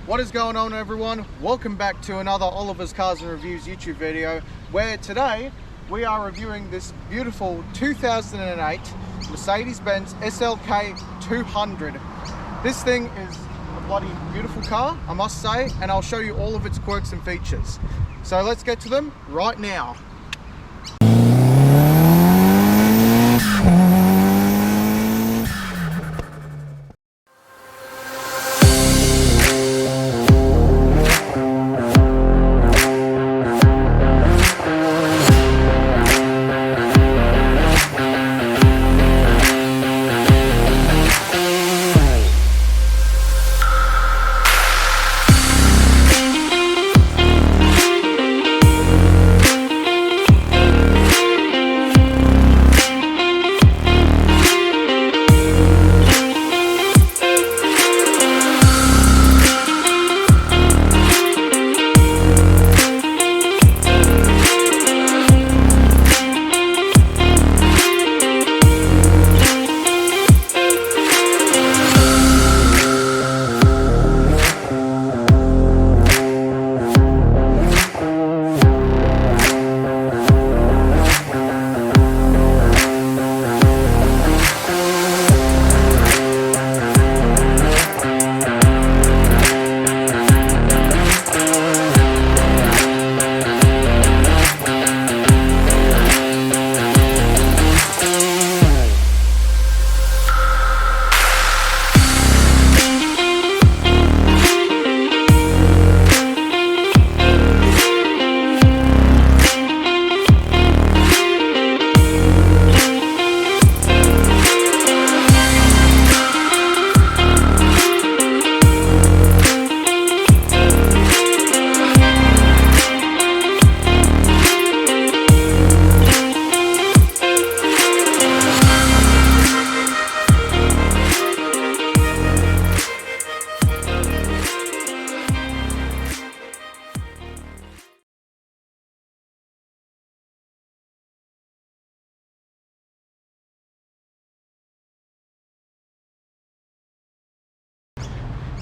What is going on, everyone? Welcome back to another Oliver's Cars and Reviews YouTube video, where today we are reviewing this beautiful 2008 Mercedes-Benz SLK200. This thing is a bloody beautiful car, I must say, and I'll show you all of its quirks and features. So let's get to them right now.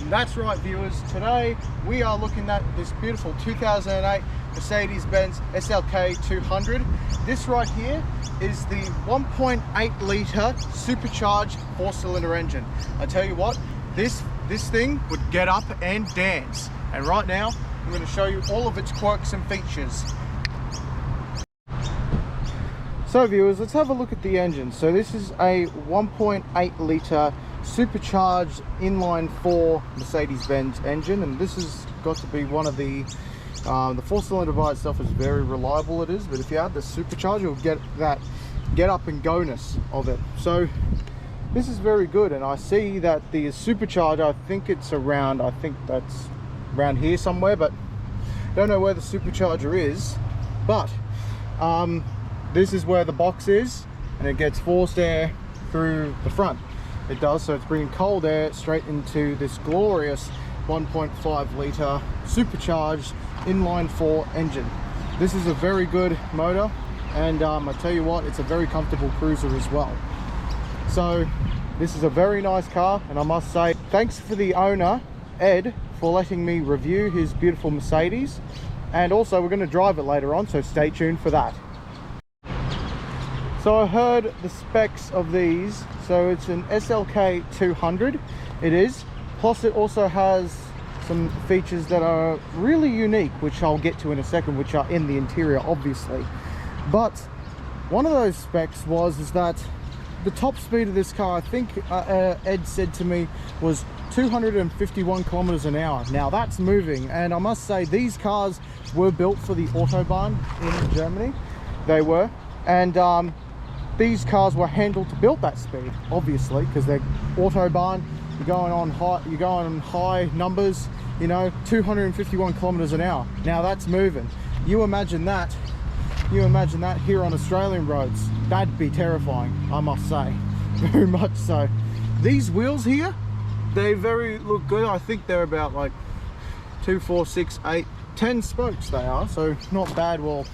That's right, viewers, today we are looking at this beautiful 2008 Mercedes-Benz SLK200. This right here is the 1.8 litre supercharged 4-cylinder engine. I tell you what, this thing would get up and dance. And right now I'm going to show you all of its quirks and features. So viewers, let's have a look at the engine. So this is a 1.8 litre supercharged inline 4 Mercedes-Benz engine, and this has got to be one of the 4-cylinder by itself is very reliable, it is, but if you add the supercharger, you'll get that get up and go-ness of it. So this is very good, and I see that the supercharger, I think it's around, I think that's around here somewhere, but don't know where the supercharger is. But this is where the box is, and it gets forced air through the front. It does, so it's bringing cold air straight into this glorious 1.5 litre supercharged inline 4 engine. This is a very good motor, and I tell you what, it's a very comfortable cruiser as well. So this is a very nice car, and I must say thanks for the owner, Ed, for letting me review his beautiful Mercedes, and also we're going to drive it later on, so stay tuned for that. So I heard the specs of these. So it's an SLK200, it is. Plus it also has some features that are really unique, which I'll get to in a second, which are in the interior, obviously. But one of those specs is that the top speed of this car, I think Ed said to me, was 251 kilometers an hour. Now that's moving, and I must say these cars were built for the Autobahn in Germany. They were, and these cars were handled to build that speed, obviously, because they're Autobahn. You're going on high numbers, you know, 251 kilometers an hour. Now that's moving. You imagine that here on Australian roads. That'd be terrifying, I must say. Very much so. These wheels here, they look good. I think they're about like 2, 4, 6, 8, 10 spokes they are, so not bad. Well,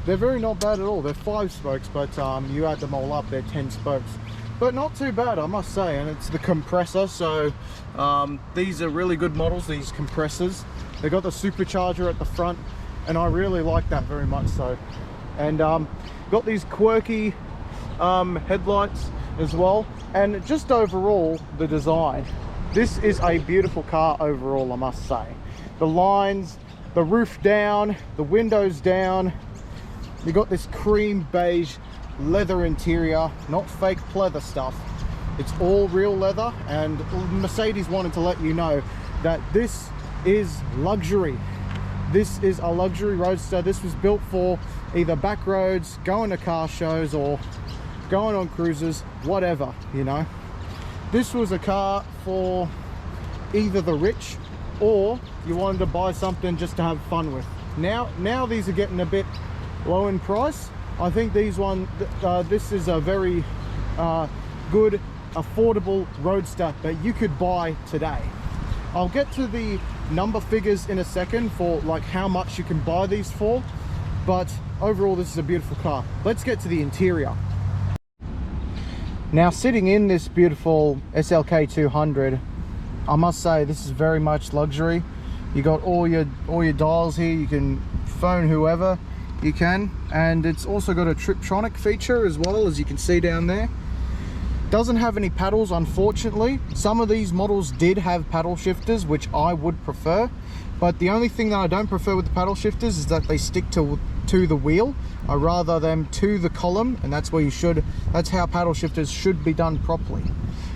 they're very not bad at all. They're 5 spokes, but you add them all up, they're 10 spokes. but not too bad, I must say. And it's the compressor, so these are really good models, these compressors. They got the supercharger at the front, and I really like that very much so. And got these quirky headlights as well, and just overall the design, this is a beautiful car overall, I must say. The lines, the roof down, the windows down, you got this cream beige leather interior, not fake pleather stuff. It's all real leather, and Mercedes wanted to let you know that this is luxury. This is a luxury roadster. This was built for either back roads, going to car shows, or going on cruises, whatever, you know. This was a car for either the rich, or you wanted to buy something just to have fun with. Now these are getting a bit low in price. I think this is a very good, affordable roadster that you could buy today. I'll get to the number figures in a second for like how much you can buy these for, but overall this is a beautiful car. Let's get to the interior. Now, sitting in this beautiful SLK200, I must say this is very much luxury. You got all your dials here. You can phone whoever you can, and it's also got a Triptronic feature as well, as you can see down there. Doesn't have any paddles, unfortunately. Some of these models did have paddle shifters, which I would prefer, but the only thing that I don't prefer with the paddle shifters is that they stick to the wheel. I rather them to the column, and that's how paddle shifters should be done properly.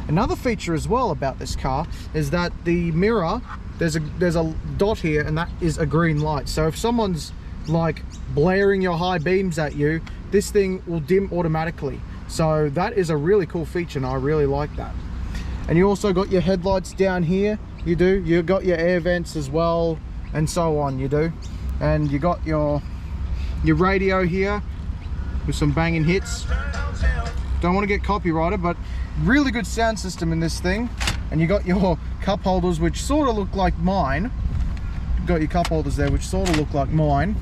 Another feature as well about this car is that the mirror, there's a dot here, and that is a green light. So if someone's like blaring your high beams at you, this thing will dim automatically. So that is a really cool feature, and I really like that. And you also got your headlights down here. You got your air vents as well, and so on, you do. And you got your radio here with some banging hits. Don't want to get copyrighted, but really good sound system in this thing. And you got your cup holders, which sort of look like mine. Got your cup holders there, which sort of look like mine.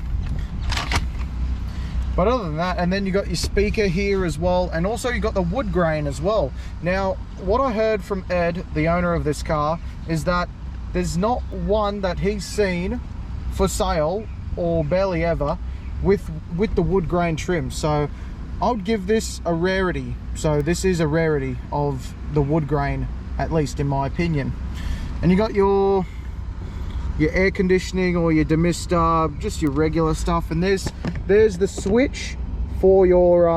But other than that, and then you got your speaker here as well, and also you got the wood grain as well. Now, what I heard from Ed, the owner of this car, is that there's not one that he's seen for sale, or barely ever, with the wood grain trim. So I would give this a rarity. So this is a rarity of the wood grain, at least in my opinion. And you got your air conditioning, or your demister, just your regular stuff. And there's the switch for your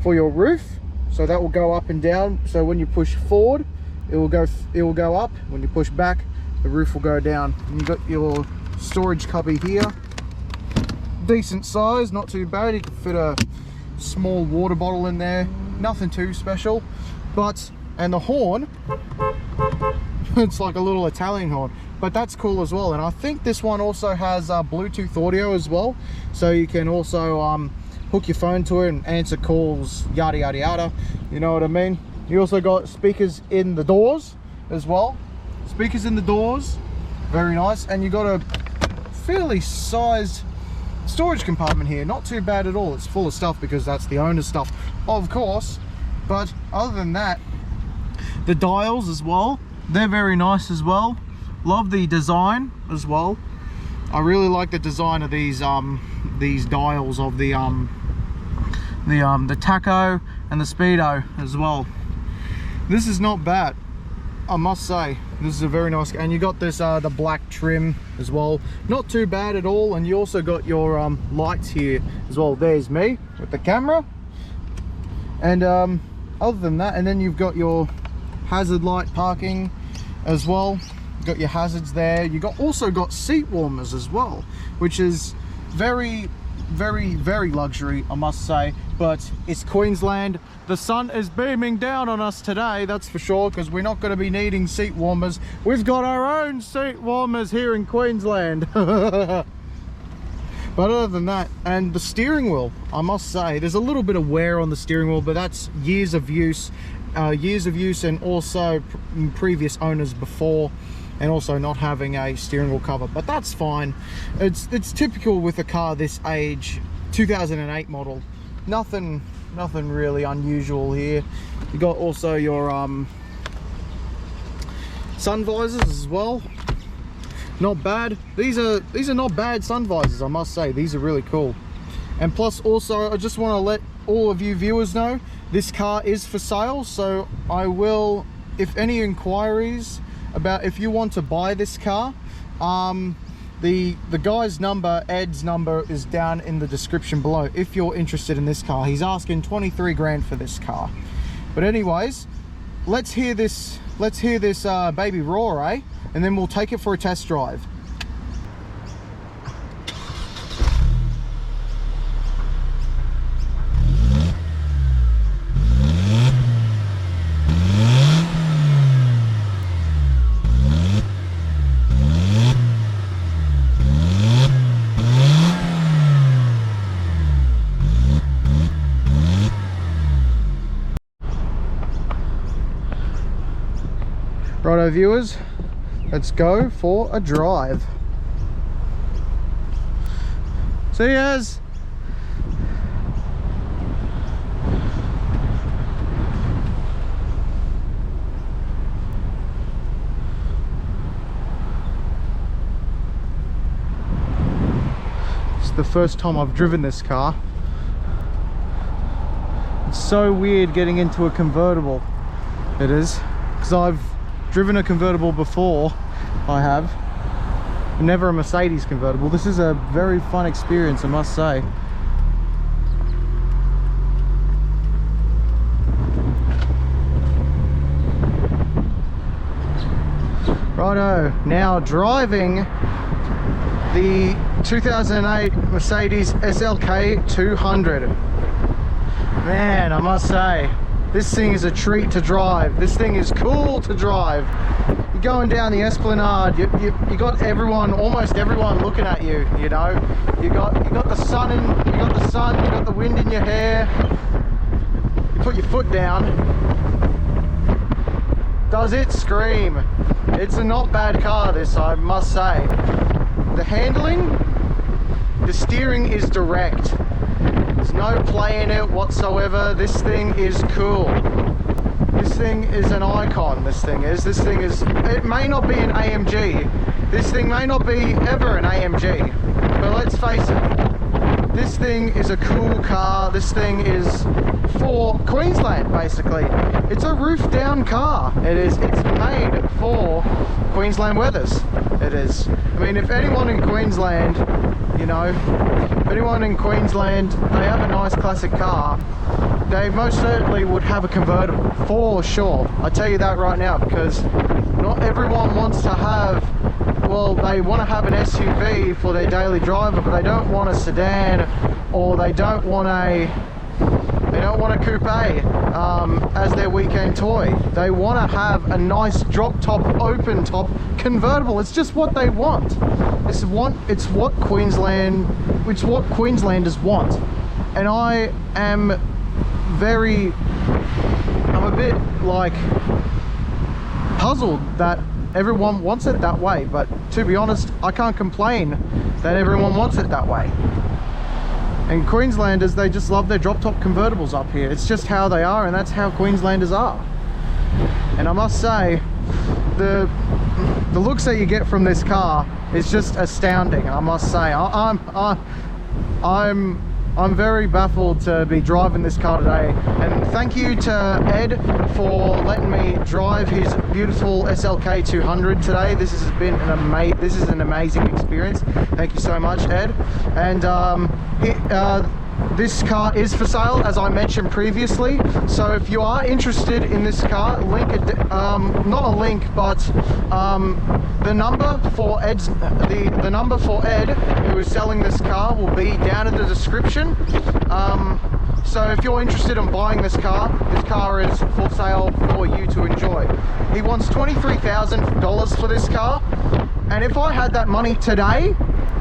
roof, so that will go up and down. So when you push forward, it will go up. When you push back, the roof will go down. And you got your storage cubby here, decent size, not too bad. You can fit a small water bottle in there, nothing too special. And the horn, it's like a little Italian horn, but that's cool as well. And I think this one also has Bluetooth audio as well, so you can also hook your phone to it and answer calls, yada yada yada, you know what I mean. You also got speakers in the doors as well. Speakers in the doors, very nice. And you got a fairly sized storage compartment here, not too bad at all. It's full of stuff because that's the owner's stuff, of course. But other than that, the dials as well, they're very nice as well. Love the design as well. I really like the design of these dials of the tacho and the speedo as well. This is not bad, I must say. This is a very nice, and you got this the black trim as well, not too bad at all. And you also got your lights here as well. There's me with the camera, and other than that, and then you've got your hazard light parking as well. You got your hazards there. You also got seat warmers as well, which is very luxury, I must say. But it's Queensland. The sun is beaming down on us today, that's for sure, because we're not going to be needing seat warmers. We've got our own seat warmers here in Queensland. But other than that, and the steering wheel, I must say, there's a little bit of wear on the steering wheel, but that's years of use, and also previous owners before, and also not having a steering wheel cover. But that's fine. It's typical with a car this age, 2008 model. Nothing nothing really unusual here. You got also your sun visors as well. Not bad. These are not bad sun visors, I must say. These are really cool. And plus also, I just want to let all of you viewers know this car is for sale. So I will, if any inquiries about if you want to buy this car, the guy's number, Ed's number, is down in the description below if you're interested in this car. He's asking 23 grand for this car. But anyways, let's hear this baby roar, eh? And then we'll take it for a test drive. Righto viewers, let's go for a drive. See yas. It's the first time I've driven this car. It's so weird getting into a convertible. It is, because I've driven a convertible before. I have never a Mercedes convertible. This is a very fun experience, I must say. Righto, now driving the 2008 Mercedes SLK200. Man, I must say, this thing is a treat to drive. This thing is cool to drive. You're going down the Esplanade, you got everyone, almost everyone looking at you, you know. You got the sun you got the wind in your hair. You put your foot down. Does it scream? It's a not bad car, this, I must say. The handling, the steering is direct. There's no play in it whatsoever. This thing is cool. This thing is an icon, this thing is. It may not be an AMG. This thing may not be ever an AMG. But let's face it, this thing is a cool car. This thing is for Queensland, basically. It's a roof down car. It's made for Queensland weathers. It is. I mean, if anyone in Queensland, you know, if anyone in Queensland, they have a nice classic car, they most certainly would have a convertible, for sure. I tell you that right now, because not everyone wants to have, well, they want to have an SUV for their daily driver, but they don't want a sedan, or they don't want a coupe as their weekend toy. They want to have a nice drop top, open top convertible. It's just what they want. It's what Queenslanders want. And I'm a bit like puzzled that everyone wants it that way, but to be honest, I can't complain that everyone wants it that way. And Queenslanders, they just love their drop-top convertibles up here. It's just how they are, and that's how Queenslanders are. And I must say, the looks that you get from this car is just astounding. I must say, I'm very baffled to be driving this car today, and thank you to Ed for letting me drive his beautiful SLK200 today. This has been an amazing experience. Thank you so much, Ed. And this car is for sale, as I mentioned previously. So if you are interested in this car, not a link, but the number for Ed, who is selling this car, will be down in the description. So if you're interested in buying this car is for sale for you to enjoy. He wants $23,000 for this car, and if I had that money today,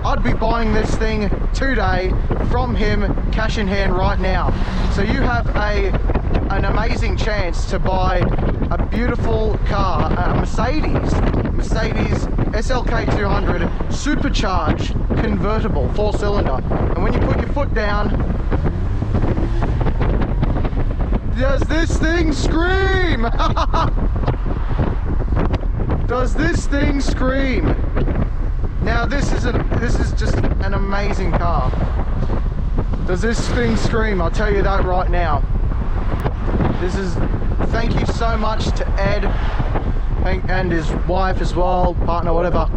I'd be buying this thing today from him, cash in hand right now. So you have an amazing chance to buy a beautiful car, a Mercedes SLK200 supercharged convertible 4-cylinder. And when you put your foot down, Does this thing scream? Does this thing scream? Now this is just an amazing car. Does this thing scream? I'll tell you that right now. Thank you so much to Ed and his wife as well, partner, whatever.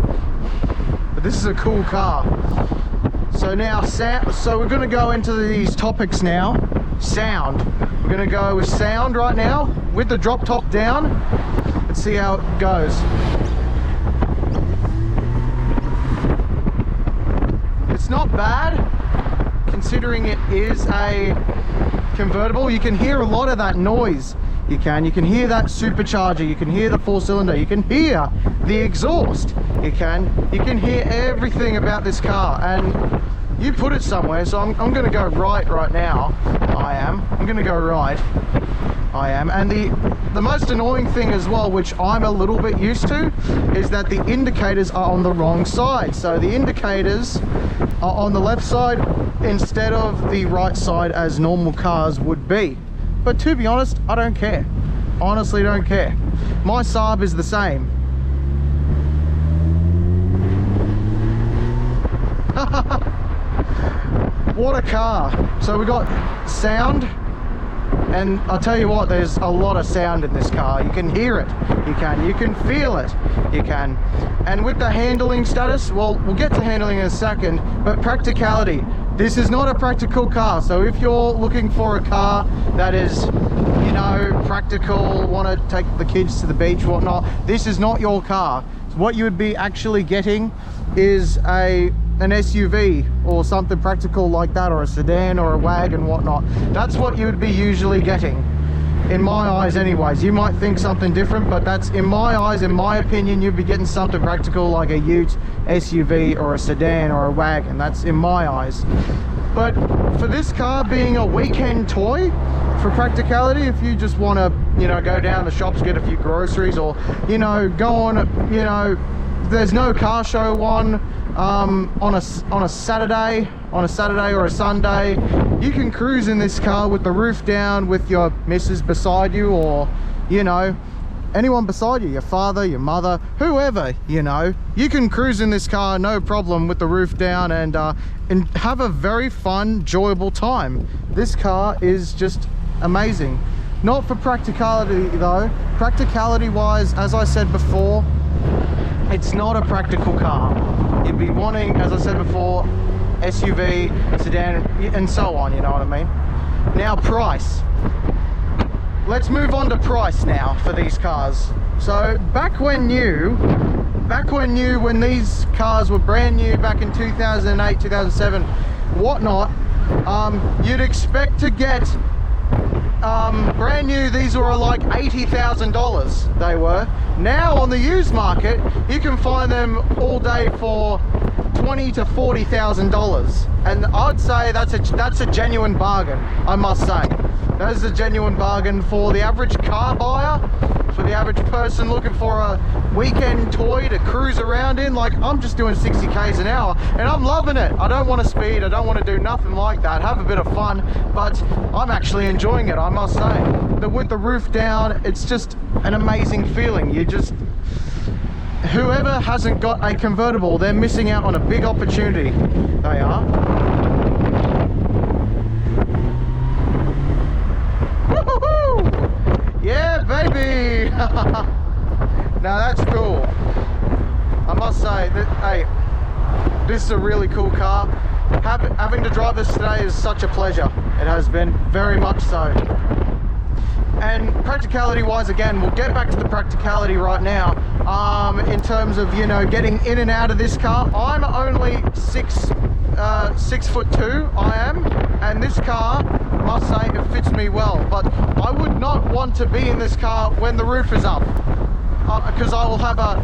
But this is a cool car. So now, so we're going to go into these topics now. Sound. We're going to go with sound right now, with the drop top down. Let's see how it goes. It's not bad, considering it is a convertible. You can hear a lot of that noise. You can hear that supercharger, you can hear the 4-cylinder, you can hear the exhaust, you can hear everything about this car. And you put it somewhere, so I'm going to go right now. I'm going to go right. And the most annoying thing as well, which I'm a little bit used to, is that the indicators are on the wrong side. So the indicators are on the left side instead of the right side as normal cars would be. But to be honest, I don't care. Honestly, don't care. My Saab is the same. What a car. So we got sound, and I'll tell you what, there's a lot of sound in this car. You can hear it, you can feel it, you can. And with the handling status, well, we'll get to handling in a second, but practicality. This is not a practical car. So if you're looking for a car that is, you know, practical, want to take the kids to the beach, whatnot, this is not your car. So what you would be actually getting is an SUV or something practical like that, or a sedan or a wagon, whatnot. That's what you would be usually getting, in my eyes anyways. You might think something different, but that's, in my eyes, in my opinion, you'd be getting something practical like a ute, SUV, or a sedan or a wagon. That's in my eyes. But for this car being a weekend toy, for practicality, if you just want to, you know, go down the shops, get a few groceries, or, you know, go on, you know, there's no car show on a Saturday or a Sunday, you can cruise in this car with the roof down, with your missus beside you, or, you know, anyone beside you, your father, your mother, whoever, you know, you can cruise in this car no problem with the roof down, and have a very fun, enjoyable time. This car is just amazing. Not for practicality though. Practicality wise, as I said before, it's not a practical car. You'd be wanting, as I said before, SUV, sedan, and so on, you know what I mean? Now, price. Let's move on to price now for these cars. So back when these cars were brand new, back in 2008, 2007, whatnot, you'd expect to get brand new, these were like $80,000 they were. Now on the used market, you can find them all day for $20,000 to $40,000, and I'd say that's a genuine bargain. I must say, that is a genuine bargain for the average car buyer, for the average person looking for a weekend toy to cruise around in. Like, I'm just doing 60 k's an hour and I'm loving it. I don't want to speed, I don't want to do nothing like that, have a bit of fun, but I'm actually enjoying it, I must say. With the roof down, it's just an amazing feeling. Whoever hasn't got a convertible, they're missing out on a big opportunity. They are. Woohoo! Yeah, baby! Now that's cool. I must say that, hey, this is a really cool car. Having to drive this today is such a pleasure. It has been, very much so. And practicality wise, again, we'll get back to the practicality right now. In terms of, you know, getting in and out of this car, I'm only 6'2", I am, and this car, I must say, it fits me well. But I would not want to be in this car when the roof is up, because I will have a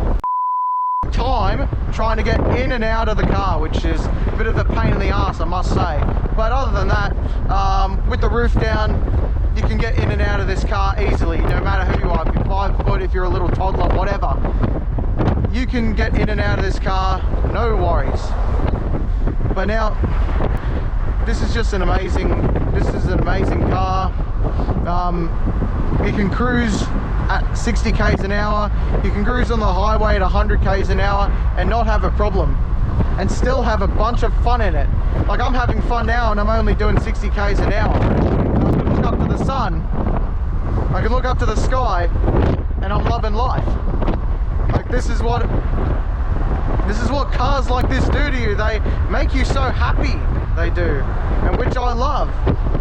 time trying to get in and out of the car, which is a bit of a pain in the ass, I must say. But other than that, with the roof down, you can get in and out of this car easily, no matter who you are. If you're 5 foot, if you're a little toddler, whatever, you can get in and out of this car, no worries. But now, this is an amazing car. You can cruise at 60 k's an hour, you can cruise on the highway at 100 k's an hour and not have a problem, and still have a bunch of fun in it. Like, I'm having fun now and I'm only doing 60 k's an hour. And I can look up to the sun, I can look up to the sky, and I'm loving life. Like, this is what cars like this do to you. They make you so happy, they do, and which I love.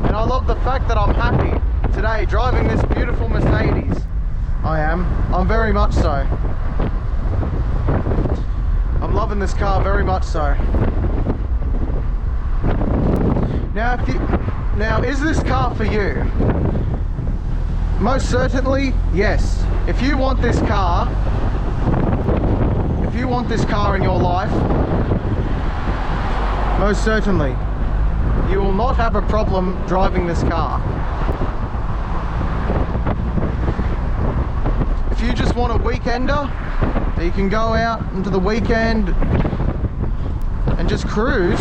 And I love the fact that I'm happy today driving this beautiful Mercedes. I'm very much so. I'm loving this car very much so. Now, is this car for you? Most certainly, yes. If you want this car in your life, most certainly, you will not have a problem driving this car. If you just want a weekender, you can go out into the weekend and just cruise,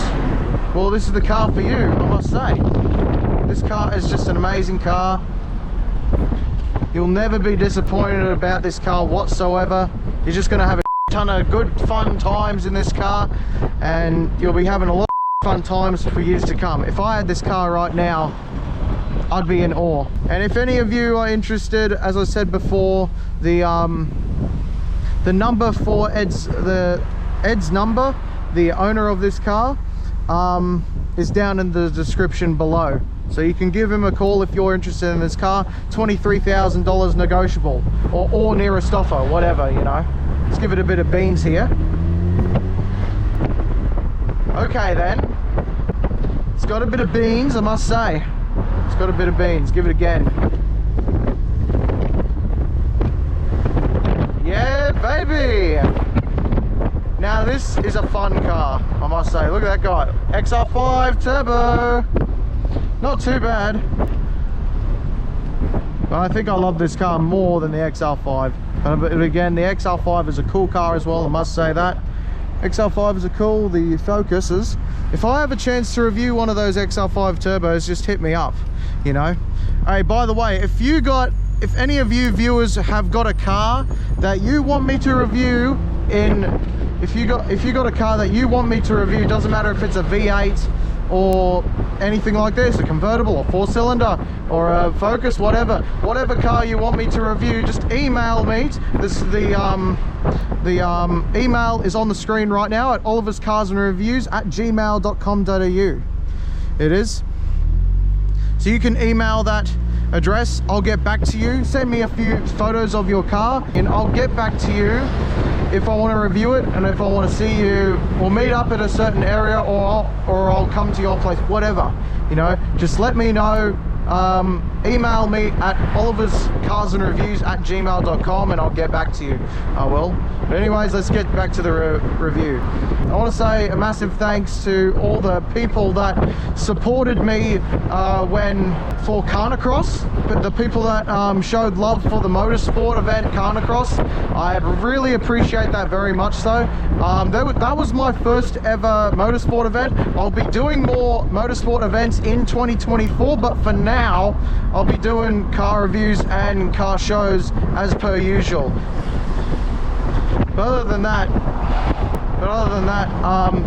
well, this is the car for you, I must say. This car is just an amazing car. You'll never be disappointed about this car whatsoever. You're just going to have a ton of good fun times in this car, and you'll be having a lot of fun times for years to come. If I had this car right now, I'd be in awe. And if any of you are interested, as I said before, the number for Ed's number, the owner of this car, is down in the description below. So you can give him a call if you're interested in this car. $23,000 negotiable, or nearest offer, whatever, you know. Let's give it a bit of beans here. Okay then. It's got a bit of beans, I must say. It's got a bit of beans. Give it again. Yeah, baby! Now this is a fun car, I must say. Look at that guy. XR5 Turbo. Not too bad. But I think I love this car more than the XR5. But again, the XR5 is a cool car as well, I must say that. XR5s are cool, the Focuses. If I have a chance to review one of those XR5 turbos, just hit me up, you know. Hey, by the way, if any of you viewers have got a car that you want me to review if you got a car that you want me to review, doesn't matter if it's a V8 or anything like this, a convertible or 4-cylinder or a Focus, whatever car you want me to review, just email me. The email is on the screen right now at oliverscarsandreviews@gmail.com.au. It is. So you can email that address. I'll get back to you. Send me a few photos of your car and I'll get back to you if I want to review it, and if I want to see you, we'll meet up at a certain area, or I'll come to your place, whatever, you know. Just let me know. Email me at oliverscarsandreviews@gmail.com and I'll get back to you. I will. But anyways, let's get back to the review. I want to say a massive thanks to all the people that supported me for Carnicross, but the people that showed love for the motorsport event Carnicross. I really appreciate that very much so. That was my first ever motorsport event. I'll be doing more motorsport events in 2024, but for now I'll be doing car reviews and car shows as per usual. But other than that,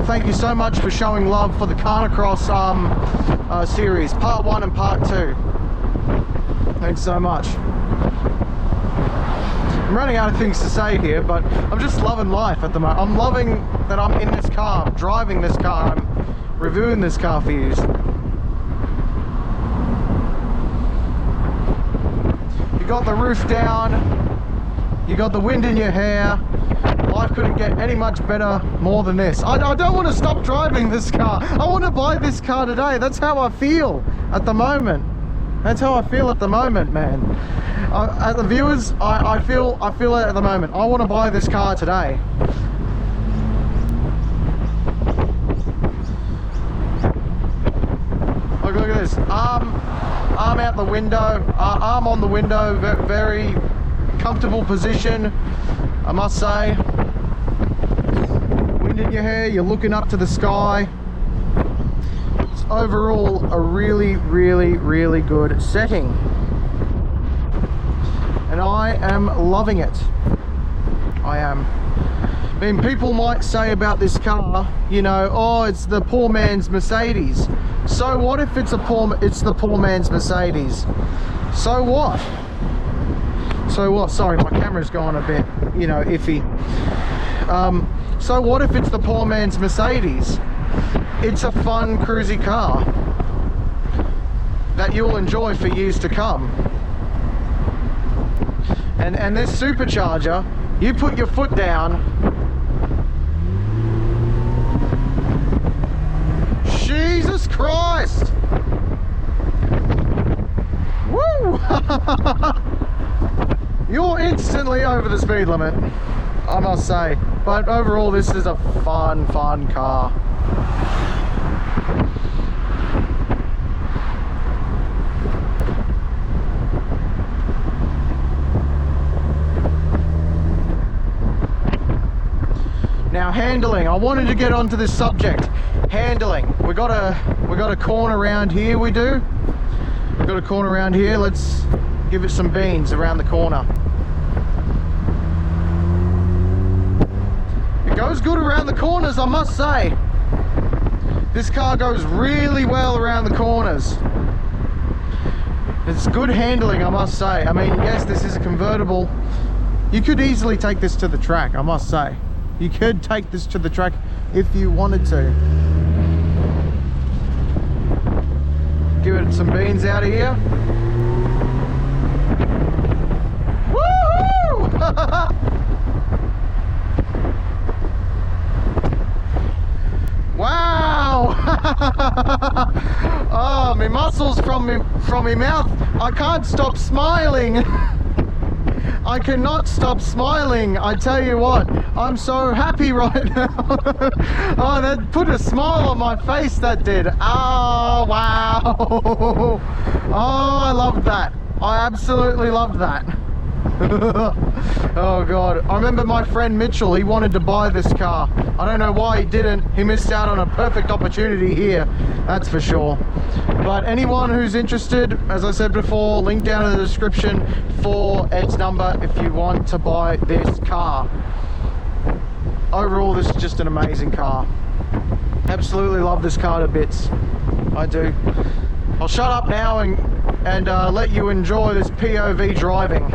thank you so much for showing love for the Carnicross series, part 1 and part 2. Thanks so much. I'm running out of things to say here, but I'm just loving life at the moment. I'm loving that I'm in this car, I'm driving this car, I'm reviewing this car for you. You got the roof down, you got the wind in your hair. Life couldn't get any much better more than this. I don't want to stop driving this car. I want to buy this car today. That's how I feel at the moment. That's how I feel at the moment, man. At the viewers, I feel it at the moment. I want to buy this car today. Look at this. Arm out the window. Arm on the window. Very comfortable position, I must say. Wind in your hair. You're looking up to the sky. overall a really, really, really good setting. And I am loving it. I am. I mean, people might say about this car, you know, oh, it's the poor man's Mercedes. So what if it's the poor man's Mercedes? So what? So what? Sorry, my camera's gone a bit, you know, iffy. So what if it's the poor man's Mercedes? It's a fun, cruisy car that you'll enjoy for years to come. And this supercharger, you put your foot down. Jesus Christ! Woo! You're instantly over the speed limit, I must say. But overall, this is a fun car. Now handling, I wanted to get onto this subject. Handling. We got a corner around here, we do. We've got a corner around here, let's give it some beans around the corner. It goes good around the corners, I must say. This car goes really well around the corners. It's good handling, I must say. I mean, yes, this is a convertible. You could easily take this to the track, I must say. You could take this to the track if you wanted to. Give it some beans out of here. Woohoo! Wow! Oh, my muscles from my mouth. I can't stop smiling. I cannot stop smiling. I tell you what, I'm so happy right now. Oh, that put a smile on my face, that did. Oh, wow. Oh, I loved that. I absolutely loved that. Oh God, I remember my friend Mitchell, he wanted to buy this car. I don't know why he didn't. He missed out on a perfect opportunity here, that's for sure. But anyone who's interested, as I said before, link down in the description for Ed's number if you want to buy this car. Overall, this is just an amazing car. Absolutely love this car to bits. I do. I'll shut up now and let you enjoy this POV driving.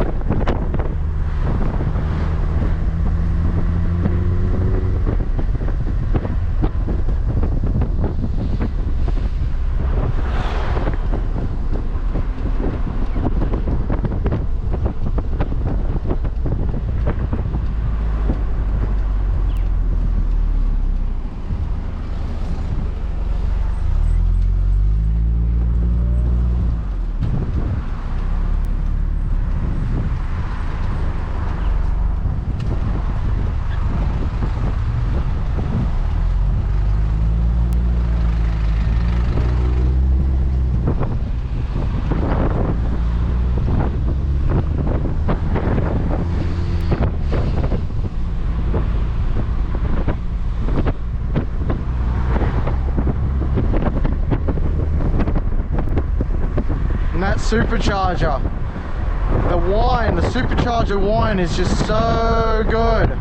That supercharger, the supercharger whine is just so good.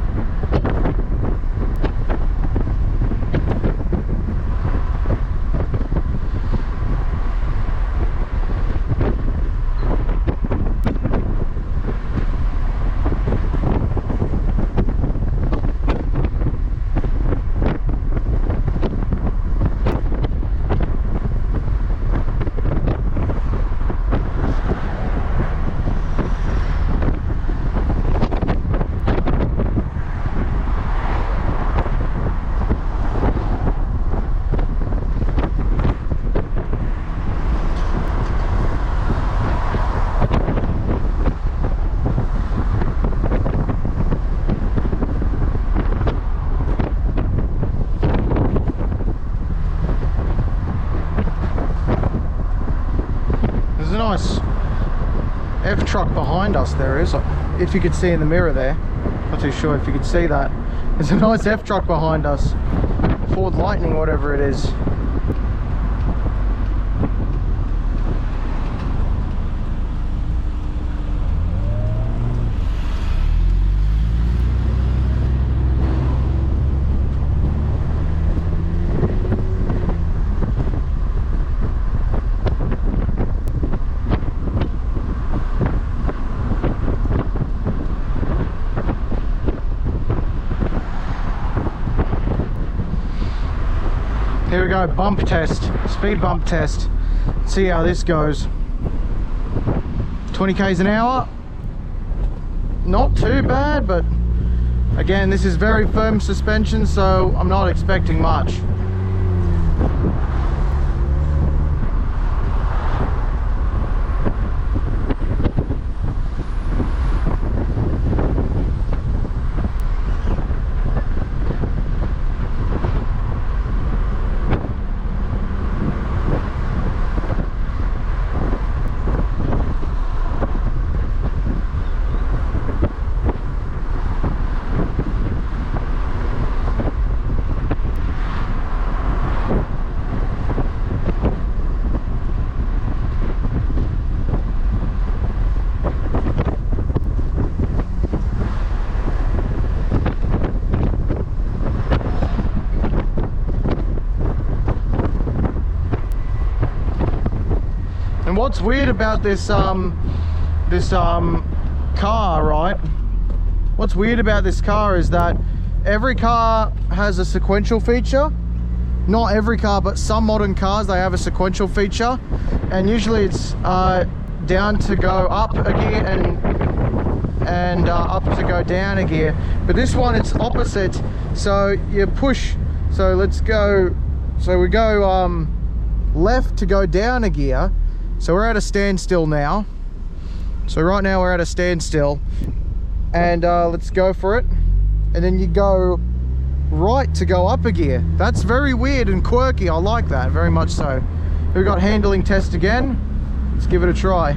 Nice F-truck behind us there is, if you could see in the mirror there. Not too sure if you could see that. There's a nice F-truck behind us. Ford Lightning, whatever it is. Here we go, bump test, speed bump test. See how this goes. 20 k's an hour. Not too bad, but again, this is very firm suspension, so I'm not expecting much. And what's weird about this car, right? What's weird about this car is that every car has a sequential feature. Not every car, but some modern cars, they have a sequential feature, and usually it's down to go up a gear and up to go down a gear. But this one, it's opposite. So you push. So let's go. So we go left to go down a gear. So we're at a standstill now. So right now we're at a standstill, and let's go for it. And then you go right to go up a gear. That's very weird and quirky. I like that very much so. We've got handling test again. Let's give it a try.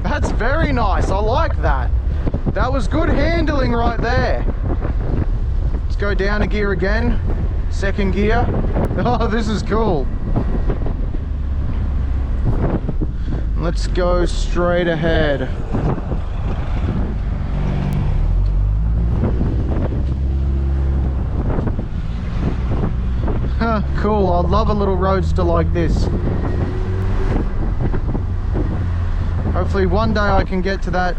That's very nice. I like that. That was good handling right there. Let's go down a gear again. Second gear. Oh, this is cool. Let's go straight ahead. Cool. I love a little roadster like this. Hopefully one day I can get to that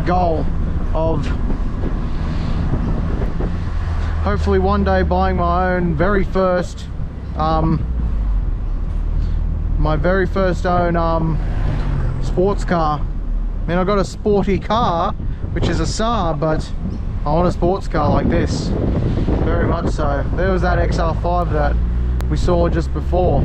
goal of hopefully one day buying my own very first own sports car. I mean, I got a sporty car, which is a Saab, but I want a sports car like this, very much so. There was that XR5 that we saw just before.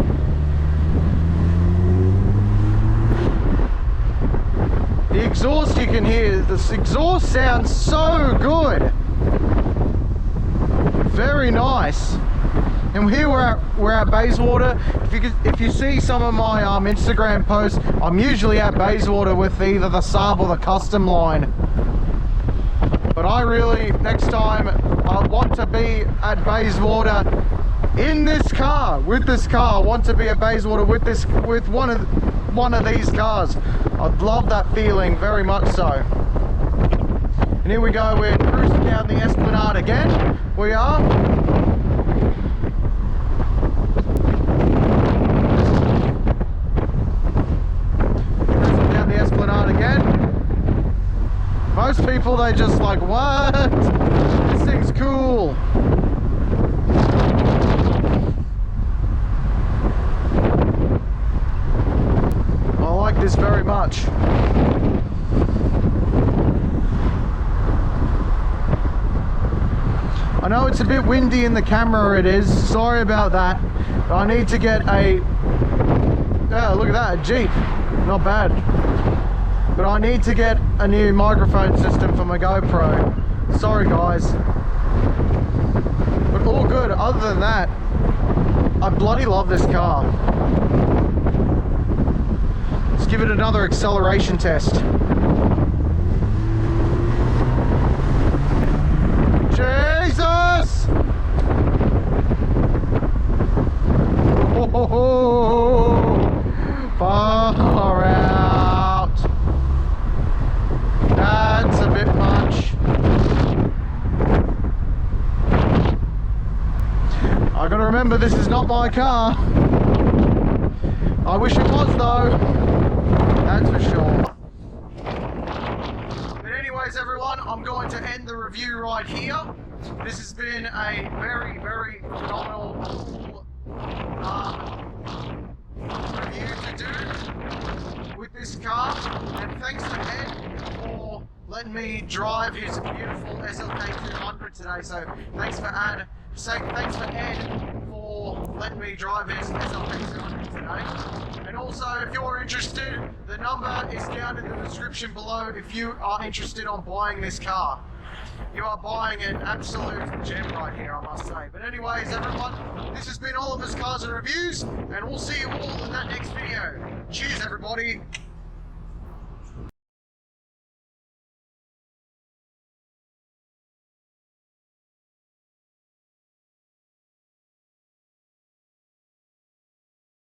The exhaust, you can hear, this exhaust sounds so good. Very nice. And here we're at Bayswater. If you see some of my Instagram posts, I'm usually at Bayswater with either the Saab or the custom line. But I really, next time, I want to be at Bayswater in this car, with this car. I want to be at Bayswater with one of these cars. I'd love that feeling very much so. And here we go, we're cruising down the Esplanade again. We are. Cruising down the Esplanade again. Most people, they just like, what? This thing's cool. I like this very much. I know it's a bit windy in the camera, it is. Sorry about that. But I need to get a... Yeah, look at that, a Jeep. Not bad. But I need to get a new microphone system for my GoPro. Sorry guys. But all good. Other than that, I bloody love this car. Let's give it another acceleration test. Jesus! Oh, far out. That's a bit much. I gotta remember, this is not my car. I wish it was though. That's for sure. But anyways, everyone, right here. This has been a very, very phenomenal review to do with this car, and thanks to Ed for letting me drive his beautiful SLK200 today. So thanks for Ed for letting me drive his SLK200 today. And also, if you're interested, the number is down in the description below if you are interested on buying this car. You are buying an absolute gem right here, I must say. But anyways, everyone, this has been Oliver's Cars and Reviews, and we'll see you all in that next video. Cheers, everybody.